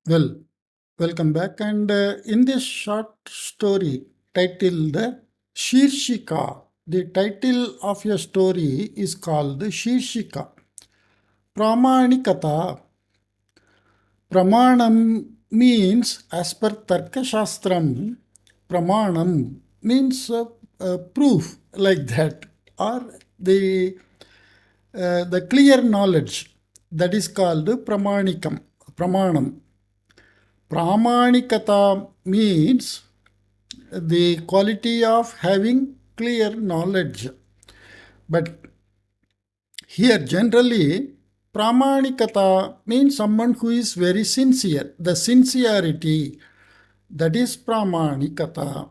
Well, welcome back. And in this short story titled Shirshika, the title of your story is called Shirshika. Pramanikata. Pramanam means, as per Tarka Shastram, Pramanam means proof, like that, or the clear knowledge, that is called Pramanikam, Pramanam. Pramanikata means the quality of having clear knowledge. But here, generally, Pramanikata means someone who is very sincere. The sincerity, that is Pramanikata.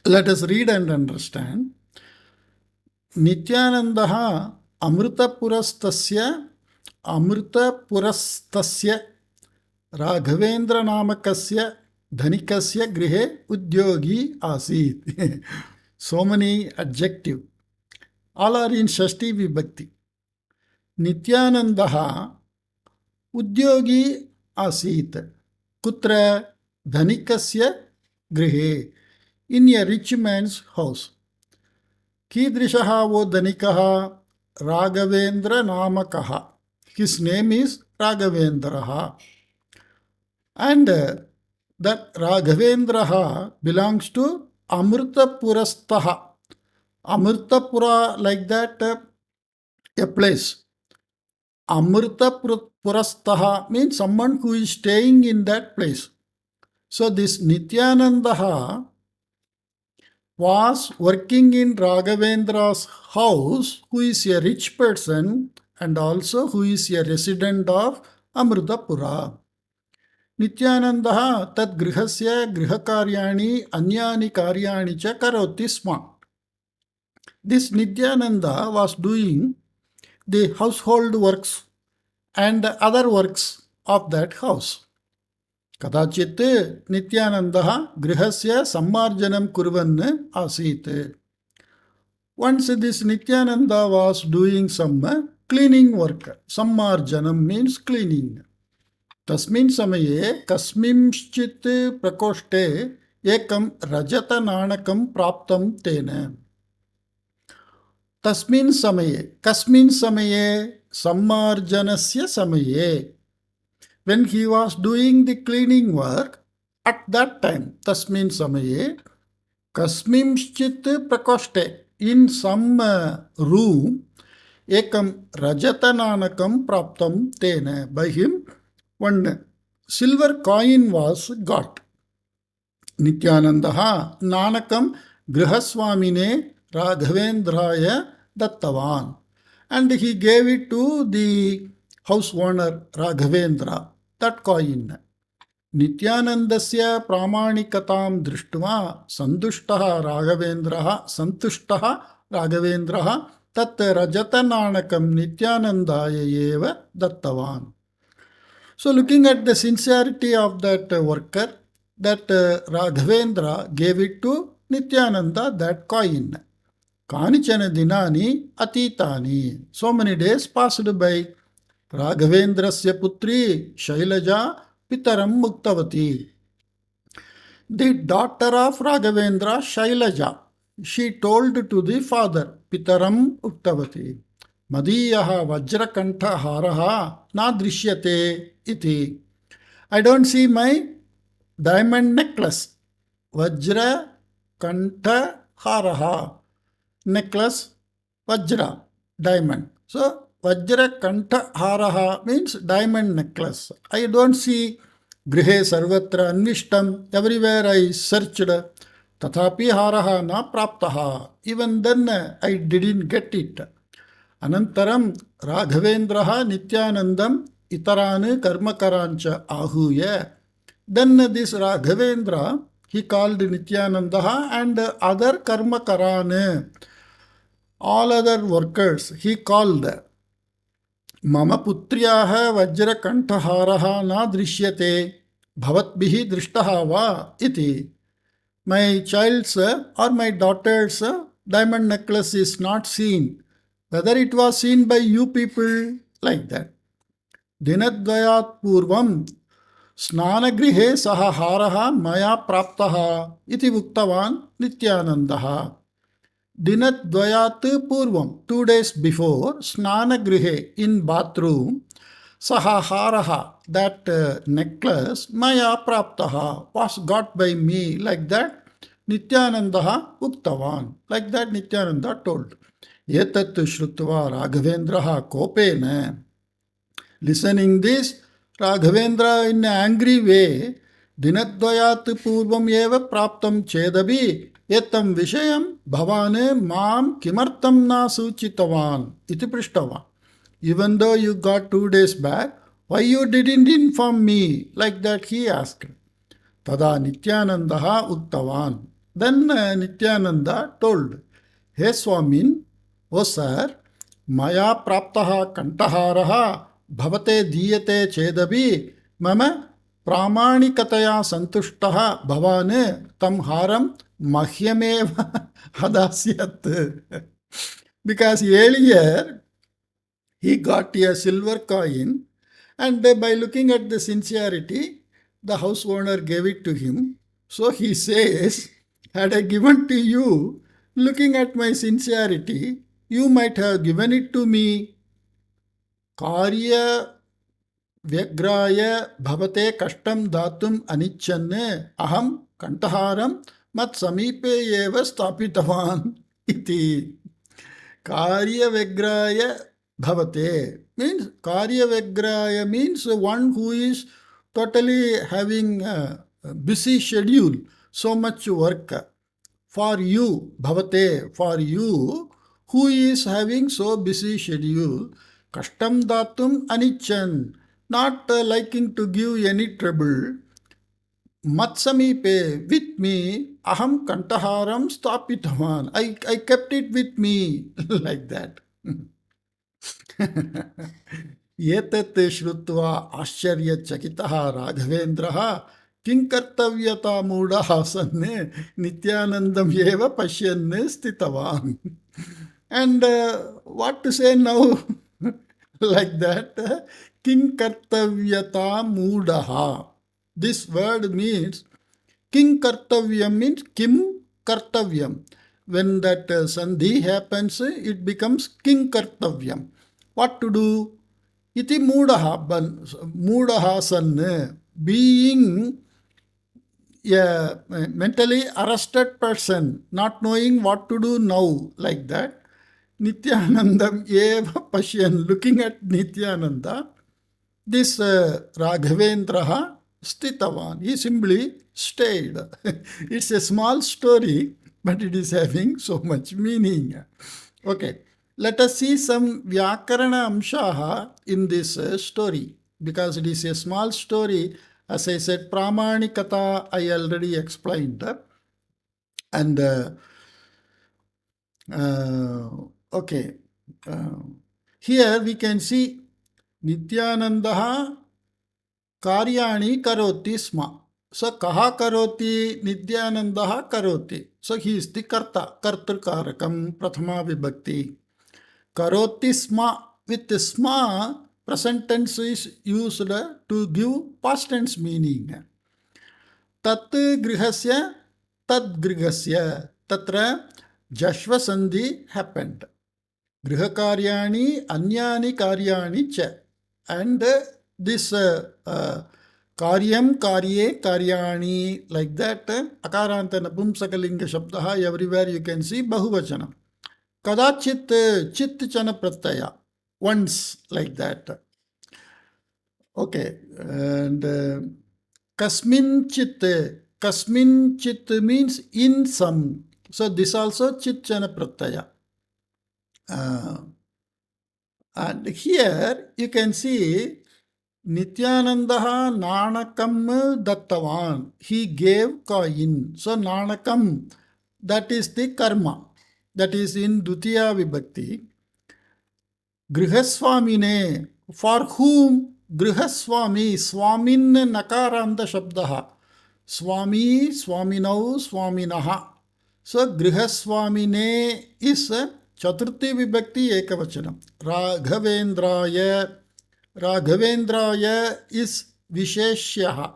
Let us read and understand. Nityanandaha Amrutapurastasya Raghavendra namakasya dhanikasya grihe udyogi asit. So many adjectives. All are in Shashti Vibhakti. Nityanandaha udyogi asit. Kutra dhanikasya grihe. In a rich man's house. Kidrishaha vo dhanikaha Raghavendra namakaha. His name is Raghavendraha. And that Raghavendraha belongs to Amrutapurastaha. Amrutapura, like that, a place. Amrutapurastaha means someone who is staying in that place. So this Nityanandaha was working in Raghavendra's house, who is a rich person and also who is a resident of Amrutapura. Nityanandaha tad grihasya grihakaryaani anyani karyani cha karoti sma. This Nityananda was doing the household works and other works of that house. Kadachit Nityanandaha grihasya sammarjanam kurvan asit. Once this Nityananda was doing some cleaning work. Sammarjanam means cleaning. तस्मिन् समये कस्मिंश्चित् प्रकोष्ठे एकं रजतनाणकं प्राप्तं तेन. तस्मिन् समये, कस्मिन् समये, सम्मार्जनस्य समये. When he was doing the cleaning work, at that time, तस्मिन् समये, कस्मिंश्चित् प्रकोष्ठे, in some room, एकं रजतनाणकं प्राप्तं तेन. By him, one silver coin was got. Nityanandaha nanakam grihaswamine Raghavendraya dattavan. And he gave it to the house owner Raghavendra, that coin. Nityanandasya pramanikatam drishtva santushtaha Raghavendraha tat rajatananakam Nityanandaya eva dattavan. So looking at the sincerity of that worker, that Raghavendra gave it to Nityananda, that coin. Kanichana dinani atitani. So many days passed by. Raghavendrasya putri Shailaja pitaram muktavati. The daughter of Raghavendra, Shailaja, she told to the father, pitaram uktavati. Madiyaha vajrakantha haraha na drishyate iti. I don't see my diamond necklace. Vajra kantha haraha. Necklace, vajra, diamond. So, vajra kantha haraha means diamond necklace. I don't see grihe sarvatra anvishtam. Everywhere I searched. Tathapi haraha na praptaha. Even then I didn't get it. Anantaram Raghavendraha Nityanandam Itaran Karmakarancha Ahuya. Then this Raghavendra, he called Nityanandaha and other Karmakaran, all other workers, he called. Mama putriyaha vajra kantaharaha na drishyate bhavatbihi drishtaha va iti. My child's or my daughter's diamond necklace is not seen. Whether it was seen by you people, like that. दिनद्वयात् पूर्वं स्नानगृहे सः हारः मया प्राप्तः इति उक्तवान् नित्यानन्दः. दिनद्वयात् पूर्वं 2 days before स्नानगृहे in bathroom सः हारः that necklace मया प्राप्तः was got by me like that Nityananda उक्तवान् like that नित्यानन्दः told. एतत् श्रुत्वा राघवेन्द्रः Koppen listening this Raghavendra in an angry way दिनद्वयात् पूर्वम् एव प्राप्तं चेदपि एतं विषयं भवान् मां किमर्थं न सूचितवान् इति पृष्टवान्. Even though you got 2 days back, why you didn't inform me? Like that he asked. Tada Nityanandaha uktavan. Then Nityananda told, Hey Swamin, O sir, maya praptaha kantaharaha bhavate diyate chedabi mama pramanikataya santushtaha bhavane tam haram mahyameva hadasyat. Because earlier he got a silver coin and by looking at the sincerity, the house owner gave it to him. So he says, had I given to you, looking at my sincerity, you might have given it to me. Karya vyagraya bhavate kashtam datum anichanne aham kantaharam mat samipe eva stapitavan iti. Karya vyagraya bhavate means karya vyagraya means one who is totally having a busy schedule, so much work. For you, bhavate, for you who is having so busy schedule, kashtam datum anichan, not liking to give any trouble. Matsamipe, with me, aham kantaharam stapitavan, I kept it with me like that. एतत् श्रुत्वा आश्चर्यचकितः राघवेन्द्रः किं कर्तव्यता मूढः सन् नित्यानन्दम् एव पश्यन् स्थितवान्. And what to say now? Like that, किं कर्तव्यता मूढः. This word means किं कर्तव्यम means किं Kartavyam. When that sandhi happens, it becomes किं Kartavyam. What to do? Iti moodaha san, being a mentally arrested person, not knowing what to do now, like that. Nityanandam eva pashyan, looking at Nityananda, this Raghavendraha stitavan, he simply stayed. It's a small story, but it is having so much meaning. Okay. Let us see some Vyakarana Amshaha in this story, because it is a small story. As I said, Pramanikata I already explained. And okay, here we can see Nityanandaha Karyani Karoti Sma. So Kaha Karoti, Nityanandaha Karoti. So he is the Karta, Kartrikarakam, Prathama Vibhakti. Karoti sma, with sma, present tense is used to give past tense meaning. Tat grihasya, tad grihasya, tatra jashva sandhi happened. Grihakaryani, anyani karyani cha. And this karyam, karye, karyani, like that, akaranta napumsakalinga shabdaha, everywhere you can see bahuvachanam. Kadachit chit chana pratyaya, once, like that. Okay, and kasmin chit means in some. So this also chit chana pratyaya. And here you can see Nityanandaha nanakam dattavan, he gave coin. So nanakam, that is the karma. That is in Dutiya Vibhakti. Grihaswamine, for whom? Grihaswami, Swamin Nakaranda Shabdaha. Swami, Swaminau, Swaminaha. So Grihaswamine is Chaturthi Vibhakti Ekavachanam. Raghavendraya, Raghavendraya is Visheshyaha.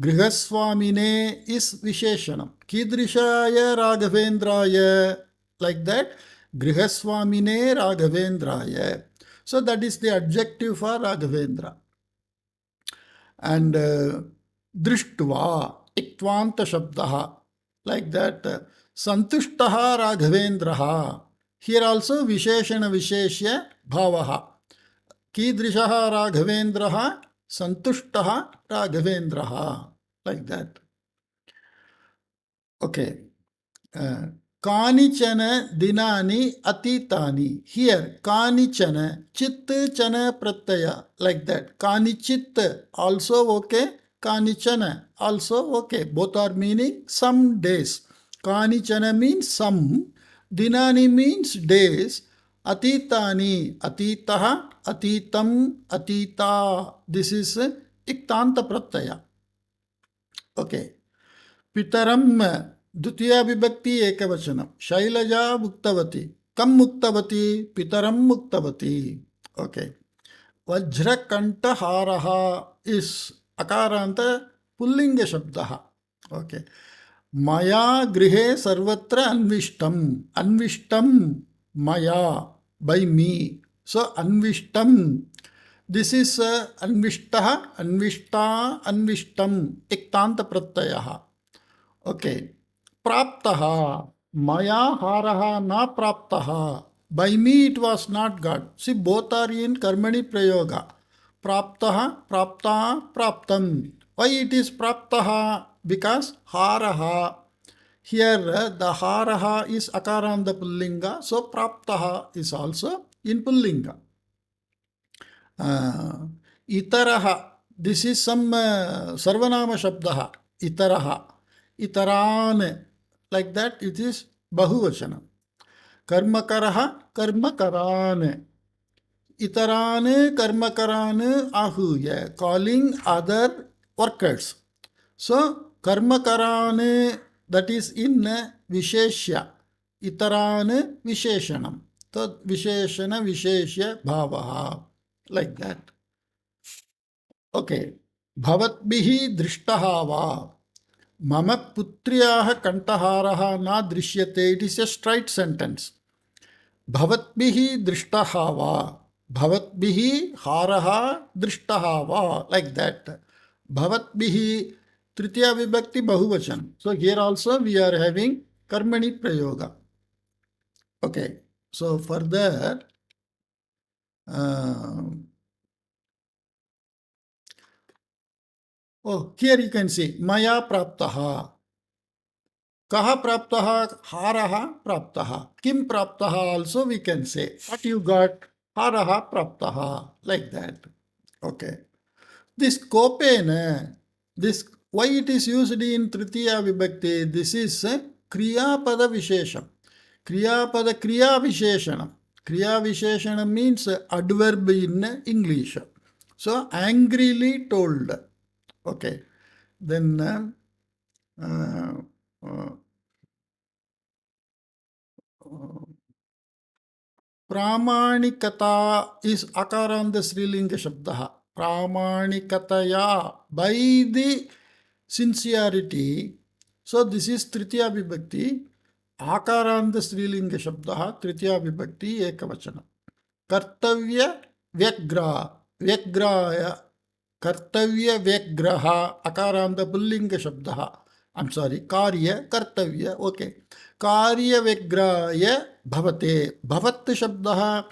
Grihaswamine is Visheshanam. Kidrishaya Raghavendraya, like that. Grihaswamine Raghavendraya. So that is the adjective for Raghavendra. And Drishtva, Iktvanta Shabdaha, like that. Santushtaha Raghavendraha. Here also Visheshana Visheshya Bhavaha. Kidrishaha Raghavendraha, Santushtaha Raghavendraha, like that. Okay. Kanichana dinani atitani. Here, kanichana, chit chana pratyaya, like that. Kanichit, also okay. Kanichana, also okay. Both are meaning some days. Kanichana means some. Dinani means days. Atitani, atitaha, atitam, atita. This is iktanta pratyaya. Okay. Pitaram, द्वितीया विभक्ति एकवचनम. शैलजा मुक्तवती. कम मुक्तवती? पितरम मुक्तवती. Okay. वज्रकंठहारः इस अकारांत pulling शब्दः. Okay. मया गृहे सर्वत्र अन्विष्टम. अन्विष्टम मया, by me. So अन्विष्टम. This is अन्विष्टः, अन्विष्टा, अन्विष्टम. इक्तांत प्रत्ययः. Okay. Praptaha. Maya haraha na praptaha. By me it was not got. See, both are in karmani prayoga. Praptaha, prapta, praptam. Why it is praptaha? Because haraha. Here the haraha is akaranda pullinga. So praptaha is also in pullinga. Itaraha. This is some sarvanama shabdaha. Itaraha. Itaran. Like that, it is bahuvachana. Karmakaraha, karmakaran. Itarane, karmakaran ahuya. Calling other workers. So, karmakarane, that is in visheshya. Itarane, visheshanam. So, visheshana, visheshya, bhavaha. Like that. Okay. Bhavatbihi drishtaha va. Mama putriyaha kantaharaha na drishyate. It is a straight sentence. Bhavatbihi drishtaha va. Bhavatbihi haraha drishtaha va. Like that. Bhavatbihi tritiya vibhakti bahuvachan. So here also we are having karmani prayoga. Okay. So further, here you can see maya praptaha. Kaha praptaha, haraha praptaha. Kim praptaha also we can say. What you got? Haraha praptaha. Like that. Okay. This kopena, this, why it is used in Tritiya Vibhakti? This is Kriya Pada Vishesham. Kriya Pada Kriya Visheshanam. Kriya Visheshanam means adverb in English. So, angrily told. Okay. Then, Pramanikata is akaranda Srilinga Shabdaha. Pramanikataya, by the sincerity. So this is Tritiya Vibhakti. Akaranda Srilinga Shabdaha, Tritiya Vibhakti, Ekavachana. Kartavya Vyagra. Vyagraya. Kartavya Vyagraha, Akaranda Pullinga Shabdaha. I'm sorry, Karya, Kartavya, okay. Karya Vyagraya Bhavate. Bhavat Shabdaha,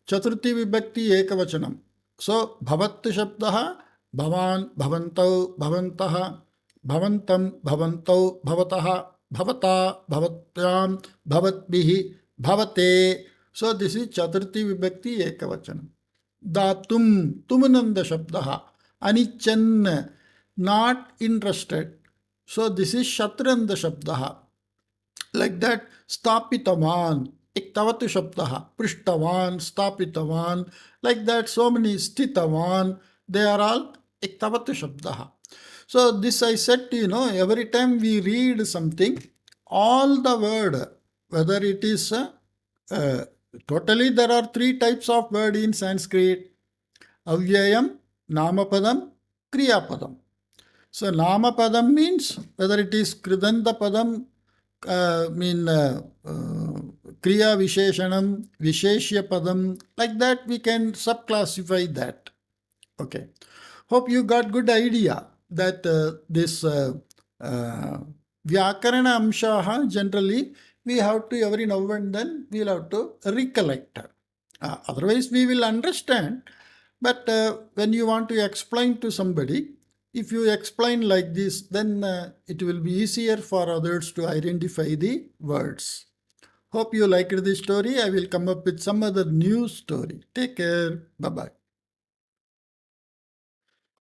Chaturthi Vibhakti Ekavachanam. So, Bhavat Shabdaha, Bhavan, Bhavantau, Bhavantaha, Bhavantam, Bhavantau, Bhavataha, Bhavata, Bhavatyam, Bhavatbihi, Bhavate. So, this is Chaturthi Vibhakti Ekavachanam. Datum, Tumananda Shabdaha. Anichan, not interested. So this is Shatranda Shabdaha. Like that, Stapitavan, Iktavatu Shabdaha, Prishtavan, Stapitavan. Like that, so many Stitavan, they are all Iktavatu Shabdaha. So this I said, every time we read something, all the word, whether it is, totally there are three types of word in Sanskrit. Avyayam, Namapadam, Kriyapadam. So Namapadam means whether it is Kridanta Padam, Kriya Visheshanam, Visheshya Padam, like that we can subclassify that. Okay. Hope you got good idea that this Vyakarana Amshaha generally we have to every now and then we'll have to recollect. Otherwise we will understand. But when you want to explain to somebody, if you explain like this, then it will be easier for others to identify the words. Hope you liked this story. I will come up with some other new story. Take care. Bye-bye.